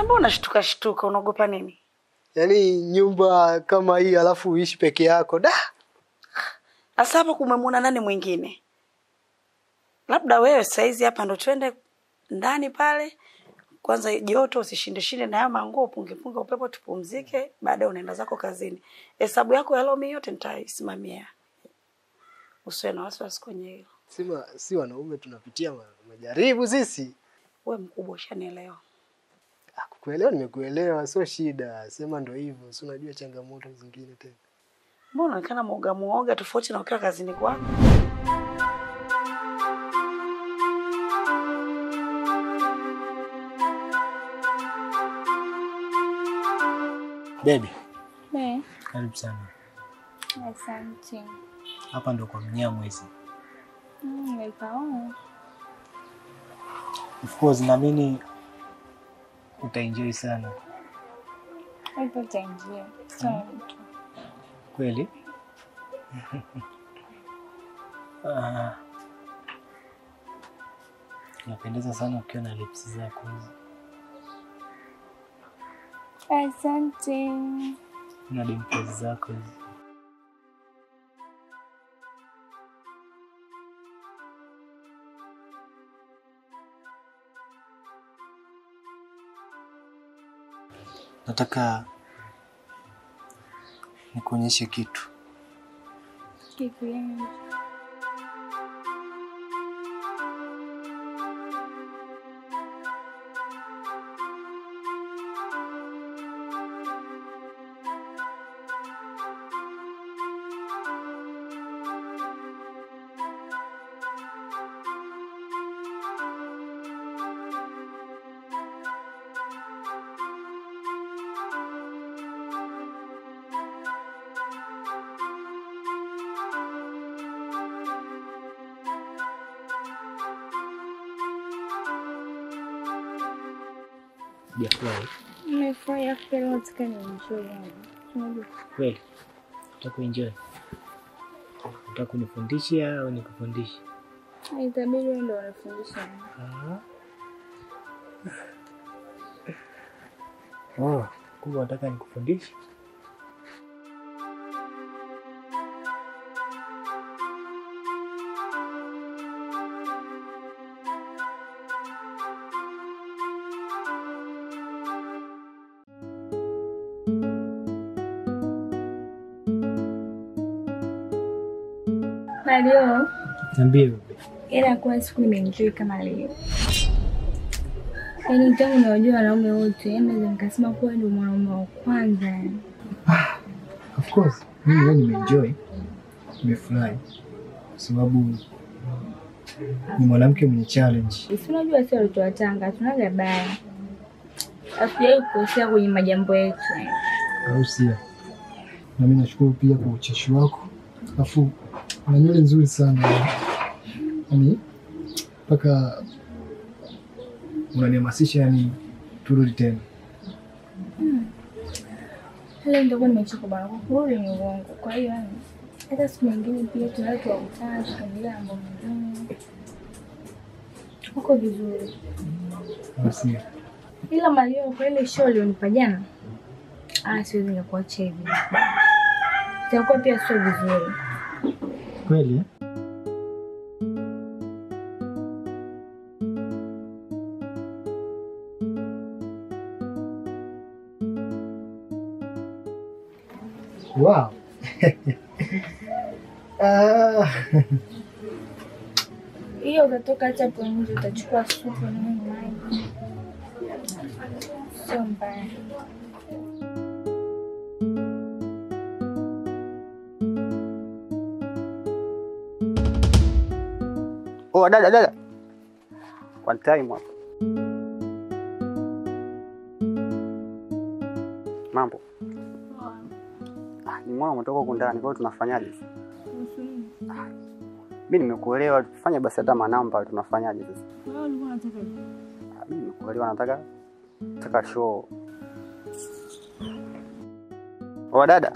Sasa mbona unashtuka unaogopa nini? Yaani nyumba kama hii alafu uishi peke yako. Da. Sasa hapa kumemwona nani mwingine? Labda wewe saizi hapa ndo twende ndani pale. Kwanza joto usishinde na haya manguo punge upepo tupumzike, baadaye unaenda zako kazini. Hesabu yako ya lomi yote nitaisimamia. Usiwe na wasiwasi kwenye hilo. Si wanaume tunapitia majaribu sisi. Wewe mkubwa ushanielewa. Kukuelewa nimekuelewa, sio shida. Sema ndo hivyo, si unajua changamoto zingine tena. Mbona unaonekana muoga tofauti na ukiwa kazini kwako? Baby. Karibu sana. Asante. Hapa ndo kwa Mnyamwezi. Nikaona. Of course naamini utaenjoy sana. Utaenjoy. Sana. Kweli? Unapendeza sana ukiwa na lips zako hizi. Asante. Na dimples zako hizi. Nataka nikuonyeshe kitu. Kitu gani? Hujafurahi? Nimefurahi kweli nataka nienjoy. Unajua? Kweli. Utakuenjoy. Utakunifundisha au nikufundishe? Itabidi wewe ndio unifundishe. Kumbe unataka nikufundishe? Mario. Niambie. Ila kwa siku nimeenjoy kama leo. Yaani tangu niwajua wanaume wote, yaani nikasema kuwa ndio mwanaume wa kwanza. Of course, mimi leo nimeenjoy. Nimefurahi. Kwa sababu ni mwanamke mwenye challenge. Si unajua sio watu wa Tanga, tunaga baya. Afya kukosea kwenye majambo yetu. Au sio? Na mimi nashukuru pia kwa ucheshi wako. Alafu ana nywele nzuri sana. Yaani mpaka unanihamasisha yani turudi tena. Leo ndio nimechoka bwana. Kurudi ni uongo. Kwa hiyo yani hata siku nyingine pia tunaweza kukutana tukaendelea mambo mengine. Uko vizuri. Sio. Ila Mario kwa ile show ulionipa jana. Siwezi nikuacha hivi. Itakuwa pia sio vizuri. Kweli? Wow. Hiyo utatoka hata hapo nje utachukua supu na maji. Sio mbaya. Oh, dada. One time hapo. Mambo. Nimeona umetoka huko ndani, kwa hiyo tunafanyaje? Mimi nimekuelewa, tufanye basi hata manamba tunafanyaje sasa? Wewe ulikuwa unataka nini? Mimi nimekuelewa, nataka show. Oh, dada.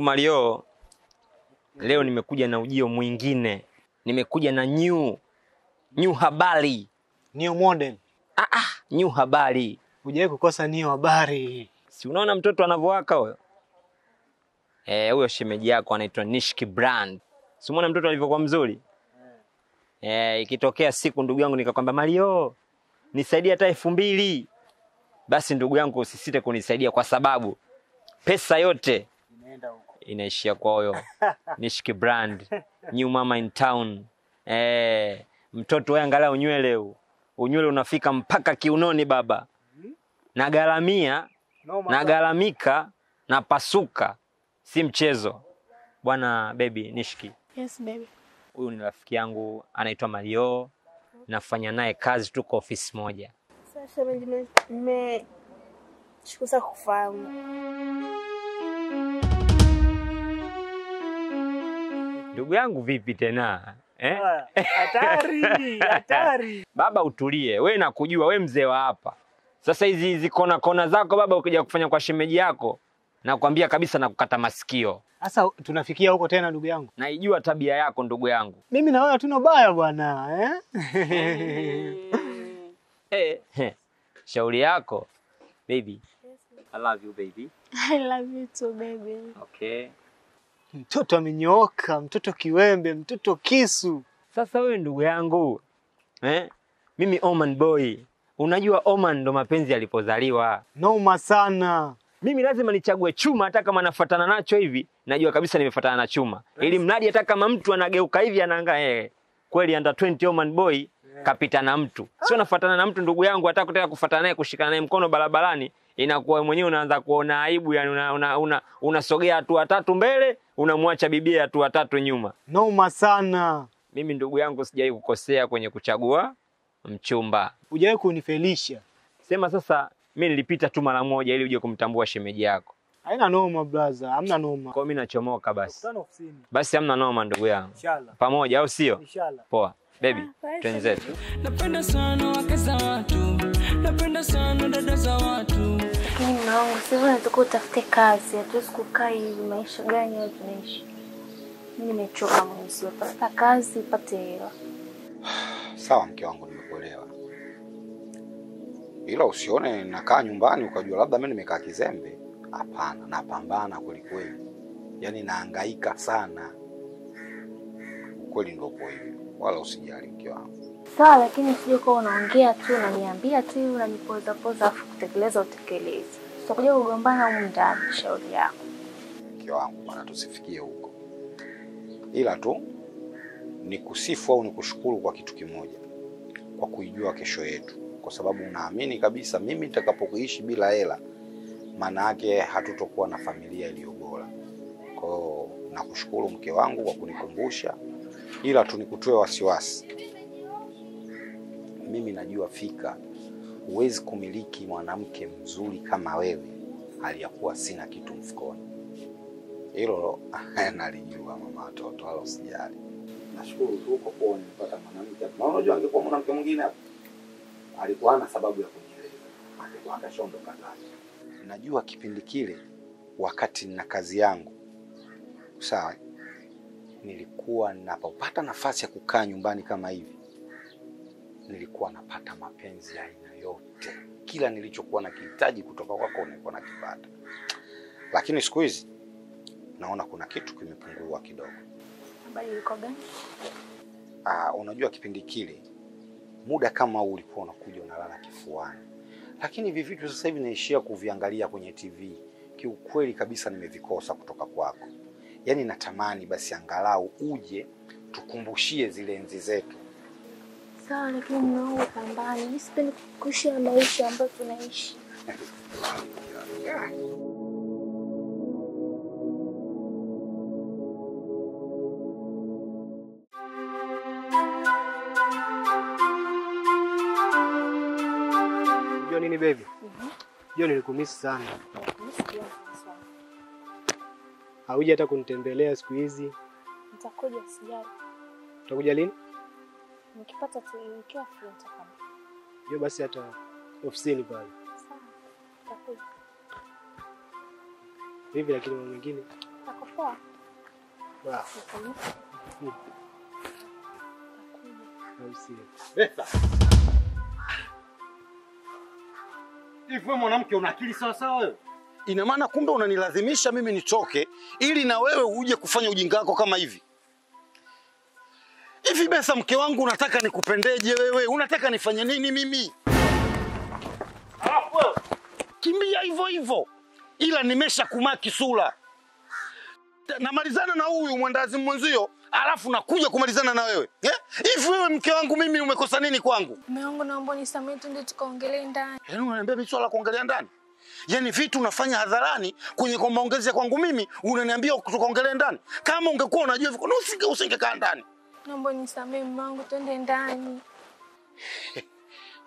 Mario. Leo nimekuja na ujio mwingine. Nimekuja na new habari. New model. New habari. Hujawahi kukosa new habari. Si unaona mtoto anavyowaka huyo? Huyo shemeji yako anaitwa Nishki Brand. Si unaona mtoto alivyokuwa mzuri? Ikitokea siku ndugu yangu nikakwambia Mario, nisaidie hata 2000. Basi ndugu yangu usisite kunisaidia kwa sababu pesa yote inaenda huko. Inaishia kwa huyo Nishki Brand, new mama in town. Mtoto wewe angalau unywele unafika mpaka kiunoni baba. Nagaramika na pasuka. Si mchezo. Bwana baby Nishki. Yes baby. Huyu ni rafiki yangu anaitwa Mario. Nafanya naye kazi tuko ofisi moja. Sasa nimeshukuru kufahamu. Ndugu yangu vipi tena? Hatari. Baba utulie. Wewe nakujua wewe mzee wa hapa. Sasa hizi kona zako baba ukija kufanya kwa shemeji yako nakwambia kabisa na kukata masikio. Sasa tunafikia huko tena ndugu yangu. Naijua tabia yako ndugu yangu. Mimi na wewe hatuna baya bwana, Shauri yako baby. I love you baby. I love you too baby. Okay. Mtoto amenyooka, mtoto kiwembe, mtoto kisu. Sasa wewe ndugu yangu, mimi Oman boy. Unajua Oman ndo mapenzi yalipozaliwa. Noma sana. Mimi lazima nichague chuma hata kama nafuatana nacho hivi, najua kabisa nimefuatana na chuma. Ili mradi hata kama mtu anageuka hivi anaangaa kweli under 20 Oman boy kapita na mtu. Sio nafuatana na mtu ndugu yangu hata kutaka kufuatana naye kushikana naye mkono barabarani, inakuwa mwenyewe unaanza kuona aibu, yani unasogea hatua 3 mbele, unamwacha bibia hatua 3 nyuma. Noma sana. Mimi ndugu yangu sijawahi kukosea kwenye kuchagua mchumba. Hujawahi kunifelisha. Sema sasa mimi nilipita tu mara moja ili uje kumtambua shemeji yako. Haina noma brother, hamna noma. Kwa mimi nachomoka basi. Tukutane ofisini. Basi hamna noma ndugu yangu. Inshallah. Pamoja au sio? Inshallah. Poa. Baby, twende zetu. Napenda sana wake za watu. Napenda sana dada za watu. Mimi naomba sasa nataka utafute kazi. Hatuwezi kukaa hivi maisha gani au tunaishi. Mimi nimechoka mwenyewe. Tafuta kazi upate hela. Sawa mke wangu, nimekuelewa. Ila usione nakaa nyumbani ukajua labda mimi nimekaa kizembe. Hapana, napambana kweli kweli. Yaani nahangaika sana. Kweli ndio poa hivyo. Wala usijali mke wangu. Sawa, lakini usije kwa unaongea tu unaniambia tu unanipoza afu kutekeleza utekeleze. Tutakuja kugombana huko ndani, shauri yako. Mke wangu bwana, tusifikie huko. Ila tu nikusifu au nikushukuru kwa kitu kimoja. Kwa kuijua kesho yetu. Kwa sababu naamini kabisa mimi nitakapokuishi bila hela, maana yake hatutokuwa na familia iliyo bora. Kwa hiyo nakushukuru mke wangu kwa kunikumbusha. Ila tu nikutoe wasiwasi. Mimi najua fika huwezi kumiliki mwanamke mzuri kama wewe aliyakuwa sina kitu mfukoni. Hilo nalijua mama watoto, wala usijali. Nashukuru tu kwa kuwa nilipata mwanamke. Na unajua angekuwa mwanamke mwingine hapa alikuwa hana sababu ya kunieleza. Angekuwa akashondoka ndani. Najua kipindi kile wakati nina kazi yangu. Sawa? Nilikuwa ninapopata nafasi ya kukaa nyumbani kama hivi, nilikuwa napata mapenzi ya aina yote. Kila nilichokuwa nakihitaji kutoka kwako nilikuwa nakipata. Lakini siku hizi naona kuna kitu kimepungua kidogo. Habari iko gani? Unajua kipindi kile muda kama huu ulikuwa unakuja unalala kifuani. Lakini hivi vitu sasa hivi naishia kuviangalia kwenye TV. Kiukweli kabisa nimevikosa kutoka kwako. Yaani natamani basi angalau uje tukumbushie zile enzi zetu. Sawa, lakini naomba pambane. Mimi sipendi kuishi maisha ambayo tunaishi. Unajua nini baby? Unajua nilikumisi sana. Hauja hata kunitembelea siku hizi. Nitakuja sijali. Utakuja lini? Nikipata tu nikiwa free nitakuja. Hiyo basi hata ofisini pale. Sawa. Nitakuja. Vipi lakini mambo mengine? Nitakuja. Poa. Wow. Hivi wewe mwanamke una akili sawa sawa wewe? Ina maana kumbe unanilazimisha mimi nitoke ili na wewe uje kufanya ujinga wako kama hivi. Hivi Betha mke wangu unataka nikupendeje wewe? Unataka nifanye nini mimi? Alafu wewe Kimbia hivyo hivyo. Ila nimesha kumaki sura. Namalizana na huyu mwendazi mwenzio, alafu nakuja kumalizana na wewe. Hivi wewe mke wangu mimi umekosa nini kwangu? Mume wangu naomba nisamehe tu ndio tukaongelee ndani. Yaani unaniambia mimi swala kuongelea ndani? Yaani vitu unafanya hadharani kwenye kwa maongezi kwangu mimi unaniambia tukaongelee ndani? Kama ungekuwa unajua hivyo usingekaa ndani. Naomba nisamehe mume wangu, twende ndani.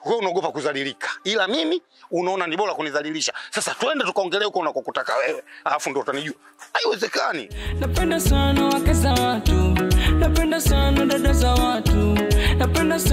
Wewe unaogopa kudhalilika. Ila mimi unaona ni bora kunidhalilisha. Sasa twende tukaongelee huko unakokutaka wewe. Alafu ndio utanijua. Haiwezekani. Napenda sana wake za watu, napenda sana dada za watu, napenda sana